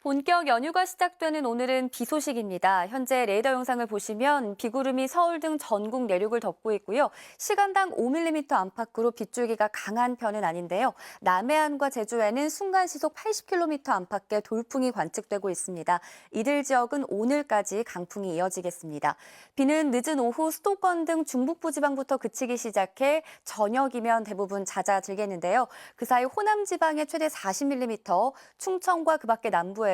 본격 연휴가 시작되는 오늘은 비 소식입니다. 현재 레이더 영상을 보시면 비구름이 서울 등 전국 내륙을 덮고 있고요. 시간당 5mm 안팎으로 빗줄기가 강한 편은 아닌데요. 남해안과 제주에는 순간 시속 80km 안팎의 돌풍이 관측되고 있습니다. 이들 지역은 오늘까지 강풍이 이어지겠습니다. 비는 늦은 오후 수도권 등 중북부 지방부터 그치기 시작해 저녁이면 대부분 잦아들겠는데요. 그 사이 호남 지방에 최대 40mm, 충청과 그 밖의 남부에도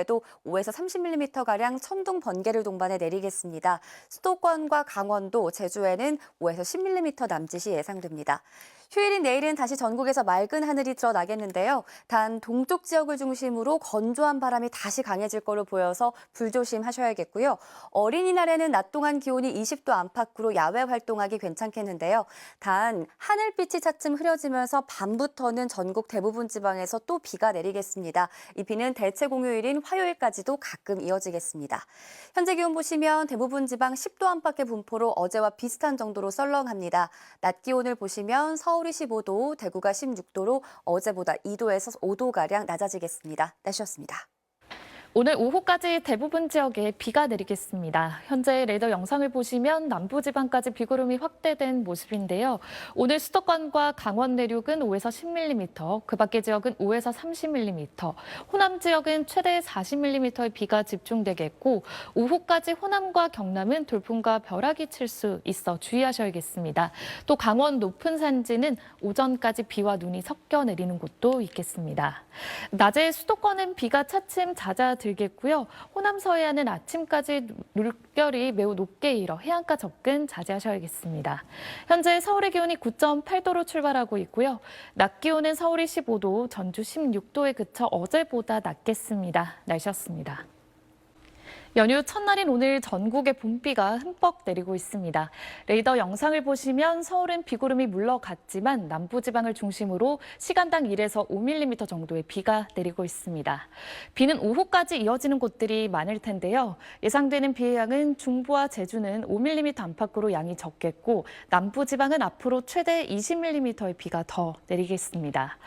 5에서 30mm가량 천둥 번개를 동반해 내리겠습니다. 수도권과 강원도, 제주에는 5에서 10mm 남짓이 예상됩니다. 휴일인 내일은 다시 전국에서 맑은 하늘이 드러나겠는데요. 단 동쪽 지역을 중심으로 건조한 바람이 다시 강해질 거로 보여서 불조심하셔야겠고요. 어린이날에는 낮 동안 기온이 20도 안팎으로 야외 활동하기 괜찮겠는데요. 단 하늘빛이 차츰 흐려지면서 밤부터는 전국 대부분 지방에서 또 비가 내리겠습니다. 이 비는 대체 공휴일인 화요일까지도 가끔 이어지겠습니다. 현재 기온 보시면 대부분 지방 10도 안팎의 분포로 어제와 비슷한 정도로 썰렁합니다. 낮 기온을 보시면 서울이 15도, 대구가 16도로 어제보다 2도에서 5도가량 낮아지겠습니다. 날씨였습니다. 오늘 오후까지 대부분 지역에 비가 내리겠습니다. 현재 레이더 영상을 보시면 남부지방까지 비구름이 확대된 모습인데요. 오늘 수도권과 강원 내륙은 5에서 10mm, 그 밖의 지역은 5에서 30mm, 호남 지역은 최대 40mm의 비가 집중되겠고 오후까지 호남과 경남은 돌풍과 벼락이 칠 수 있어 주의하셔야겠습니다. 또 강원 높은 산지는 오전까지 비와 눈이 섞여 내리는 곳도 있겠습니다. 낮에 수도권은 비가 차츰 잦아들겠고요. 호남 서해안은 아침까지 물결이 매우 높게 일어 해안가 접근 자제하셔야겠습니다. 현재 서울의 기온이 9.8도로 출발하고 있고요. 낮 기온은 서울이 15도, 전주 16도에 그쳐 어제보다 낮겠습니다. 날씨였습니다. 연휴 첫날인 오늘 전국에 봄비가 흠뻑 내리고 있습니다. 레이더 영상을 보시면 서울은 비구름이 물러갔지만 남부지방을 중심으로 시간당 1에서 5mm 정도의 비가 내리고 있습니다. 비는 오후까지 이어지는 곳들이 많을 텐데요. 예상되는 비의 양은 중부와 제주는 5mm 안팎으로 양이 적겠고 남부지방은 앞으로 최대 20mm의 비가 더 내리겠습니다.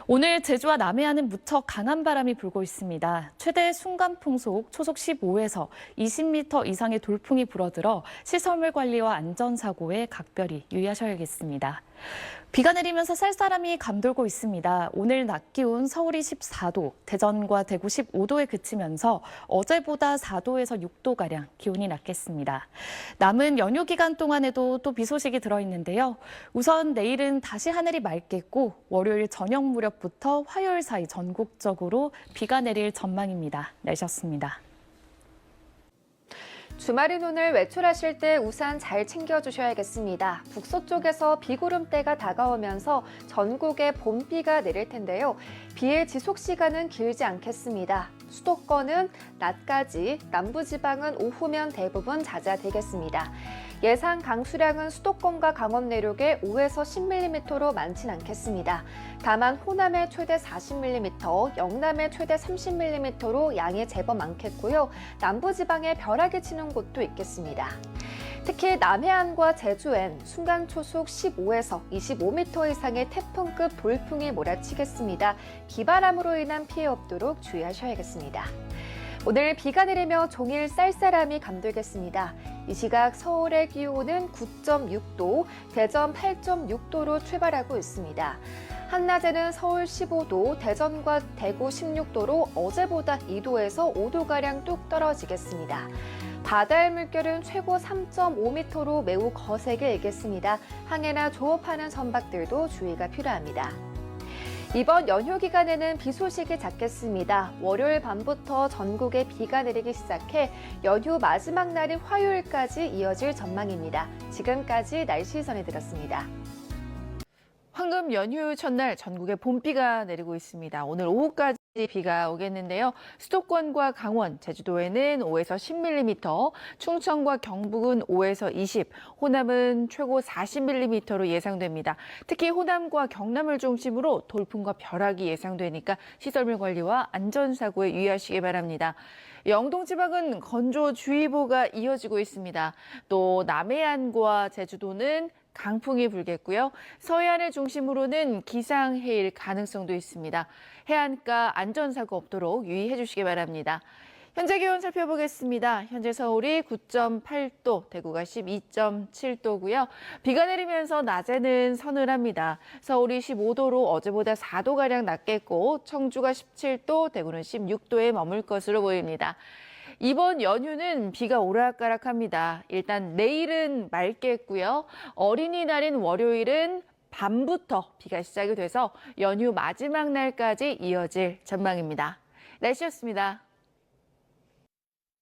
오늘 제주와 남해안은 무척 강한 바람이 불고 있습니다. 최대 순간풍속 초속 15에서 20m 이상의 돌풍이 불어들어 시설물 관리와 안전사고에 각별히 유의하셔야겠습니다. 비가 내리면서 쌀쌀함이 감돌고 있습니다. 오늘 낮 기온 서울이 14도, 대전과 대구 15도에 그치면서 어제보다 4도에서 6도가량 기온이 낮겠습니다. 남은 연휴 기간 동안에도 또 비 소식이 들어있는데요. 우선 내일은 다시 하늘이 맑겠고 월요일 저녁 무렵부터 화요일 사이 전국적으로 비가 내릴 전망입니다. 날씨였습니다. 주말인 오늘 외출하실 때 우산 잘 챙겨주셔야겠습니다. 북서쪽에서 비구름대가 다가오면서 전국에 봄비가 내릴 텐데요. 비의 지속 시간은 길지 않겠습니다. 수도권은 낮까지, 남부지방은 오후면 대부분 잦아들겠습니다. 예상 강수량은 수도권과 강원 내륙에 5에서 10mm로 많진 않겠습니다. 다만 호남에 최대 40mm, 영남에 최대 30mm로 양이 제법 많겠고요. 남부지방에 벼락이 치는 곳도 있겠습니다. 특히 남해안과 제주엔 순간 초속 15에서 25m 이상의 태풍급 돌풍이 몰아치겠습니다. 비바람으로 인한 피해 없도록 주의하셔야겠습니다. 오늘 비가 내리며 종일 쌀쌀함이 감돌겠습니다. 이 시각 서울의 기온은 9.6도, 대전 8.6도로 출발하고 있습니다. 한낮에는 서울 15도, 대전과 대구 16도로 어제보다 2도에서 5도가량 뚝 떨어지겠습니다. 바다의 물결은 최고 3.5m로 매우 거세게 일겠습니다. 항해나 조업하는 선박들도 주의가 필요합니다. 이번 연휴 기간에는 비 소식이 잦겠습니다. 월요일 밤부터 전국에 비가 내리기 시작해 연휴 마지막 날인 화요일까지 이어질 전망입니다. 지금까지 날씨 전해드렸습니다. 황금 연휴 첫날 전국에 봄비가 내리고 있습니다. 오늘 오후까지 비가 오겠는데요. 수도권과 강원, 제주도에는 5에서 10mm, 충청과 경북은 5에서 20, 호남은 최고 40mm로 예상됩니다. 특히 호남과 경남을 중심으로 돌풍과 벼락이 예상되니까 시설물 관리와 안전사고에 유의하시기 바랍니다. 영동 지방은 건조주의보가 이어지고 있습니다. 또 남해안과 제주도는 강풍이 불겠고요. 서해안을 중심으로는 기상해일 가능성도 있습니다. 해안가 안전사고 없도록 유의해 주시기 바랍니다. 현재 기온 살펴보겠습니다. 현재 서울이 9.8도, 대구가 12.7도고요. 비가 내리면서 낮에는 서늘합니다. 서울이 15도로 어제보다 4도가량 낮겠고 청주가 17도, 대구는 16도에 머물 것으로 보입니다. 이번 연휴는 비가 오락가락합니다. 일단 내일은 맑겠고요. 어린이날인 월요일은 밤부터 비가 시작이 돼서 연휴 마지막 날까지 이어질 전망입니다. 날씨였습니다.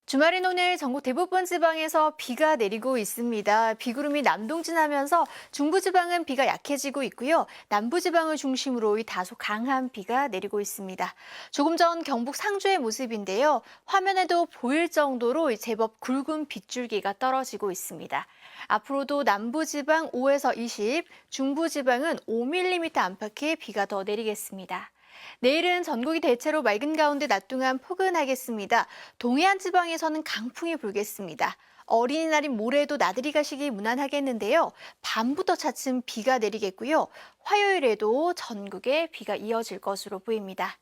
주말인 오늘 전국 대부분 지방에서 비가 내리고 있습니다. 비구름이 남동진하면서 중부지방은 비가 약해지고 있고요. 남부지방을 중심으로 다소 강한 비가 내리고 있습니다. 조금 전 경북 상주의 모습인데요. 화면에도 보일 정도로 제법 굵은 빗줄기가 떨어지고 있습니다. 앞으로도 남부지방 5에서 20, 중부지방은 5mm 안팎의 비가 더 내리겠습니다. 내일은 전국이 대체로 맑은 가운데 낮 동안 포근하겠습니다. 동해안 지방에서는 강풍이 불겠습니다. 어린이날인 모레도 나들이 가시기 무난하겠는데요. 밤부터 차츰 비가 내리겠고요. 화요일에도 전국에 비가 이어질 것으로 보입니다.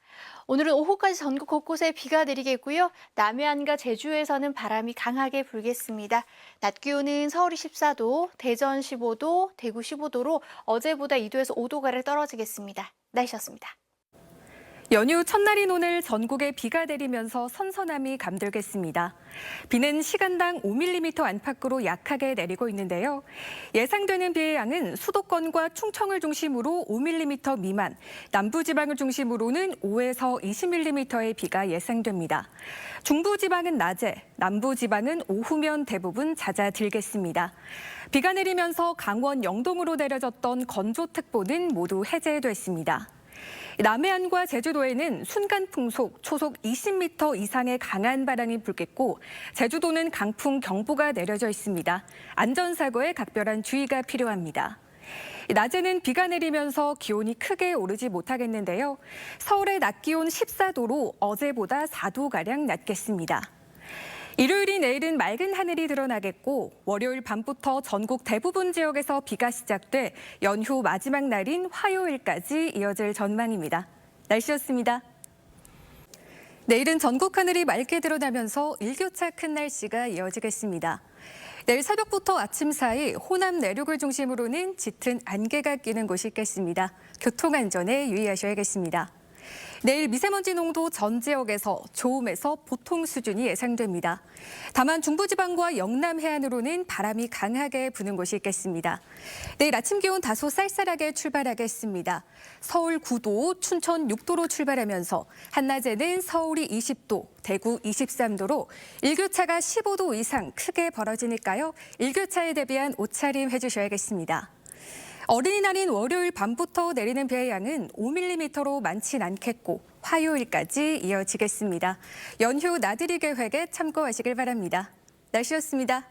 오늘은 오후까지 전국 곳곳에 비가 내리겠고요. 남해안과 제주에서는 바람이 강하게 불겠습니다. 낮 기온은 서울이 14도, 대전 15도, 대구 15도로 어제보다 2도에서 5도가량 떨어지겠습니다. 날씨였습니다. 연휴 첫날인 오늘 전국에 비가 내리면서 선선함이 감돌겠습니다. 비는 시간당 5mm 안팎으로 약하게 내리고 있는데요. 예상되는 비의 양은 수도권과 충청을 중심으로 5mm 미만, 남부지방을 중심으로는 5에서 20mm의 비가 예상됩니다. 중부지방은 낮에, 남부지방은 오후면 대부분 잦아들겠습니다. 비가 내리면서 강원 영동으로 내려졌던 건조특보는 모두 해제됐습니다. 남해안과 제주도에는 순간풍속 초속 20m 이상의 강한 바람이 불겠고 제주도는 강풍 경보가 내려져 있습니다. 안전사고에 각별한 주의가 필요합니다. 낮에는 비가 내리면서 기온이 크게 오르지 못하겠는데요. 서울의 낮 기온 14도로 어제보다 4도가량 낮겠습니다. 일요일이 내일은 맑은 하늘이 드러나겠고 월요일 밤부터 전국 대부분 지역에서 비가 시작돼 연휴 마지막 날인 화요일까지 이어질 전망입니다. 날씨였습니다. 내일은 전국 하늘이 맑게 드러나면서 일교차 큰 날씨가 이어지겠습니다. 내일 새벽부터 아침 사이 호남 내륙을 중심으로는 짙은 안개가 끼는 곳이 있겠습니다. 교통안전에 유의하셔야겠습니다. 내일 미세먼지 농도 전 지역에서 좋음에서 보통 수준이 예상됩니다. 다만 중부지방과 영남 해안으로는 바람이 강하게 부는 곳이 있겠습니다. 내일 아침 기온 다소 쌀쌀하게 출발하겠습니다. 서울 9도, 춘천 6도로 출발하면서 한낮에는 서울이 20도, 대구 23도로 일교차가 15도 이상 크게 벌어지니까요. 일교차에 대비한 옷차림 해주셔야겠습니다. 어린이날인 월요일 밤부터 내리는 비의 양은 5mm로 많진 않겠고 화요일까지 이어지겠습니다. 연휴 나들이 계획에 참고하시길 바랍니다. 날씨였습니다.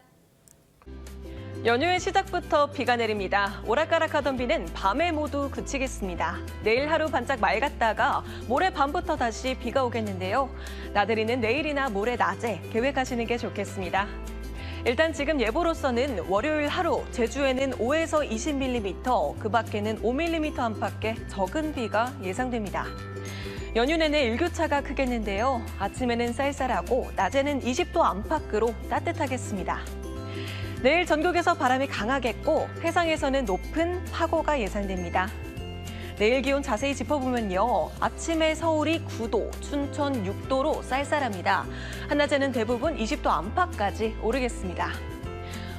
연휴의 시작부터 비가 내립니다. 오락가락하던 비는 밤에 모두 그치겠습니다. 내일 하루 반짝 맑았다가 모레 밤부터 다시 비가 오겠는데요. 나들이는 내일이나 모레 낮에 계획하시는 게 좋겠습니다. 일단 지금 예보로서는 월요일 하루 제주에는 5에서 20mm, 그 밖에는 5mm 안팎의 적은 비가 예상됩니다. 연휴 내내 일교차가 크겠는데요. 아침에는 쌀쌀하고 낮에는 20도 안팎으로 따뜻하겠습니다. 내일 전국에서 바람이 강하겠고 해상에서는 높은 파고가 예상됩니다. 내일 기온 자세히 짚어보면요. 아침에 서울이 9도, 춘천 6도로 쌀쌀합니다. 한낮에는 대부분 20도 안팎까지 오르겠습니다.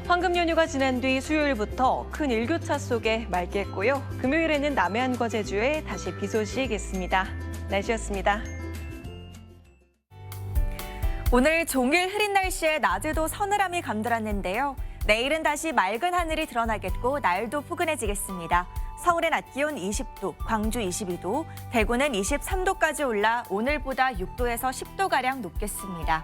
황금 연휴가 지난 뒤 수요일부터 큰 일교차 속에 맑겠고요. 금요일에는 남해안과 제주에 다시 비 소식 있습니다. 날씨였습니다. 오늘 종일 흐린 날씨에 낮에도 서늘함이 감돌았는데요. 내일은 다시 맑은 하늘이 드러나겠고 날도 포근해지겠습니다. 서울의 낮 기온 20도, 광주 22도, 대구는 23도까지 올라 오늘보다 6도에서 10도가량 높겠습니다.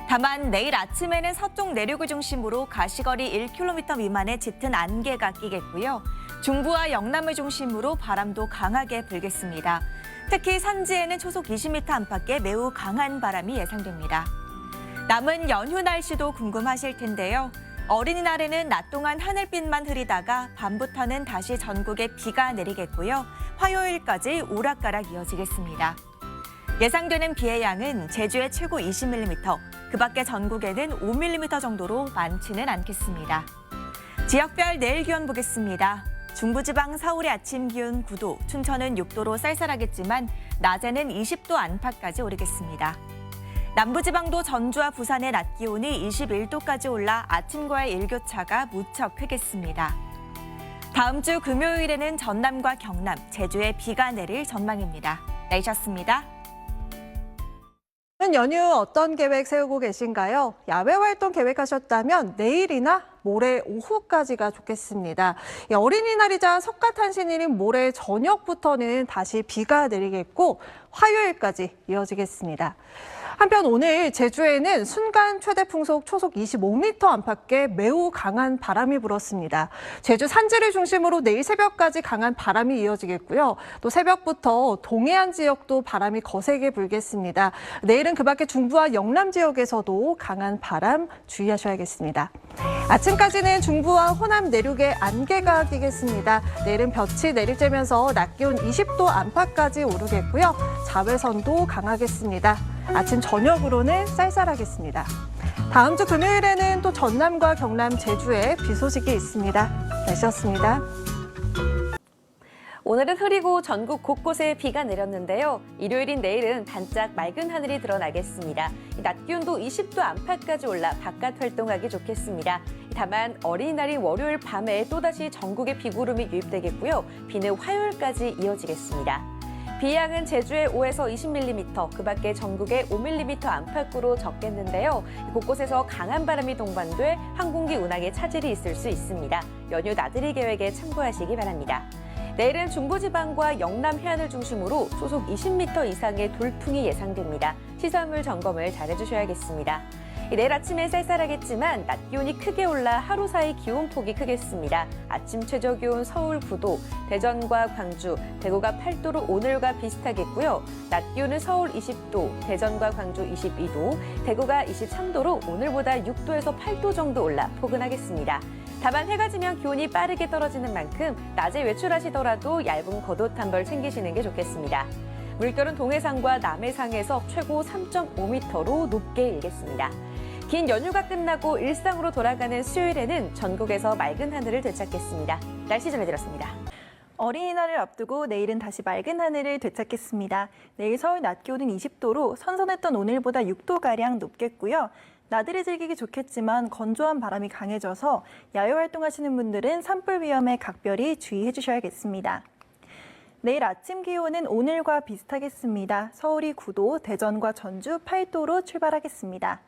다만 내일 아침에는 서쪽 내륙을 중심으로 가시거리 1km 미만의 짙은 안개가 끼겠고요. 중부와 영남을 중심으로 바람도 강하게 불겠습니다. 특히 산지에는 초속 20m 안팎의 매우 강한 바람이 예상됩니다. 남은 연휴 날씨도 궁금하실 텐데요. 어린이날에는 낮 동안 하늘빛만 흐리다가 밤부터는 다시 전국에 비가 내리겠고요. 화요일까지 오락가락 이어지겠습니다. 예상되는 비의 양은 제주에 최고 20mm, 그 밖에 전국에는 5mm 정도로 많지는 않겠습니다. 지역별 내일 기온 보겠습니다. 중부지방 서울의 아침 기온 9도, 춘천은 6도로 쌀쌀하겠지만 낮에는 20도 안팎까지 오르겠습니다. 남부지방도 전주와 부산의 낮 기온이 21도까지 올라 아침과의 일교차가 무척 크겠습니다. 다음 주 금요일에는 전남과 경남, 제주에 비가 내릴 전망입니다. 날씨였습니다. 연휴 어떤 계획 세우고 계신가요? 야외 활동 계획하셨다면 내일이나 모레 오후까지가 좋겠습니다. 어린이날이자 석가탄신일인 모레 저녁부터는 다시 비가 내리겠고 화요일까지 이어지겠습니다. 한편 오늘 제주에는 순간 최대 풍속 초속 25m 안팎의 매우 강한 바람이 불었습니다. 제주 산지를 중심으로 내일 새벽까지 강한 바람이 이어지겠고요. 또 새벽부터 동해안 지역도 바람이 거세게 불겠습니다. 내일은 그 밖에 중부와 영남 지역에서도 강한 바람 주의하셔야겠습니다. 아침까지는 중부와 호남 내륙에 안개가 끼겠습니다. 내일은 볕이 내리쬐면서 낮 기온 20도 안팎까지 오르겠고요. 자외선도 강하겠습니다. 아침 저녁으로는 쌀쌀하겠습니다. 다음 주 금요일에는 또 전남과 경남, 제주에 비 소식이 있습니다. 날씨였습니다. 오늘은 흐리고 전국 곳곳에 비가 내렸는데요. 일요일인 내일은 반짝 맑은 하늘이 드러나겠습니다. 낮 기온도 20도 안팎까지 올라 바깥 활동하기 좋겠습니다. 다만 어린이날인 월요일 밤에 또다시 전국에 비구름이 유입되겠고요. 비는 화요일까지 이어지겠습니다. 비 양은 제주에 5에서 20mm, 그 밖에 전국에 5mm 안팎으로 적겠는데요. 곳곳에서 강한 바람이 동반돼 항공기 운항에 차질이 있을 수 있습니다. 연휴 나들이 계획에 참고하시기 바랍니다. 내일은 중부지방과 영남 해안을 중심으로 초속 20m 이상의 돌풍이 예상됩니다. 시설물 점검을 잘 해주셔야겠습니다. 내일 아침엔 쌀쌀하겠지만 낮 기온이 크게 올라 하루 사이 기온폭이 크겠습니다. 아침 최저 기온 서울 9도, 대전과 광주, 대구가 8도로 오늘과 비슷하겠고요. 낮 기온은 서울 20도, 대전과 광주 22도, 대구가 23도로 오늘보다 6도에서 8도 정도 올라 포근하겠습니다. 다만 해가 지면 기온이 빠르게 떨어지는 만큼 낮에 외출하시더라도 얇은 겉옷 한 벌 챙기시는 게 좋겠습니다. 물결은 동해상과 남해상에서 최고 3.5m로 높게 일겠습니다. 긴 연휴가 끝나고 일상으로 돌아가는 수요일에는 전국에서 맑은 하늘을 되찾겠습니다. 날씨 전해드렸습니다. 어린이날을 앞두고 내일은 다시 맑은 하늘을 되찾겠습니다. 내일 서울 낮 기온은 20도로 선선했던 오늘보다 6도가량 높겠고요. 나들이 즐기기 좋겠지만 건조한 바람이 강해져서 야외 활동하시는 분들은 산불 위험에 각별히 주의해 주셔야겠습니다. 내일 아침 기온은 오늘과 비슷하겠습니다. 서울이 9도, 대전과 전주 8도로 출발하겠습니다.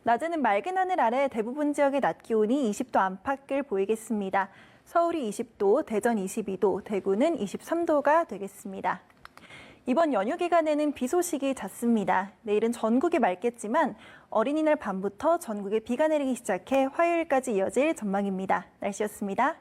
낮에는 맑은 하늘 아래 대부분 지역의 낮 기온이 20도 안팎을 보이겠습니다. 서울이 20도, 대전 22도, 대구는 23도가 되겠습니다. 이번 연휴 기간에는 비 소식이 잦습니다. 내일은 전국이 맑겠지만 어린이날 밤부터 전국에 비가 내리기 시작해 화요일까지 이어질 전망입니다. 날씨였습니다.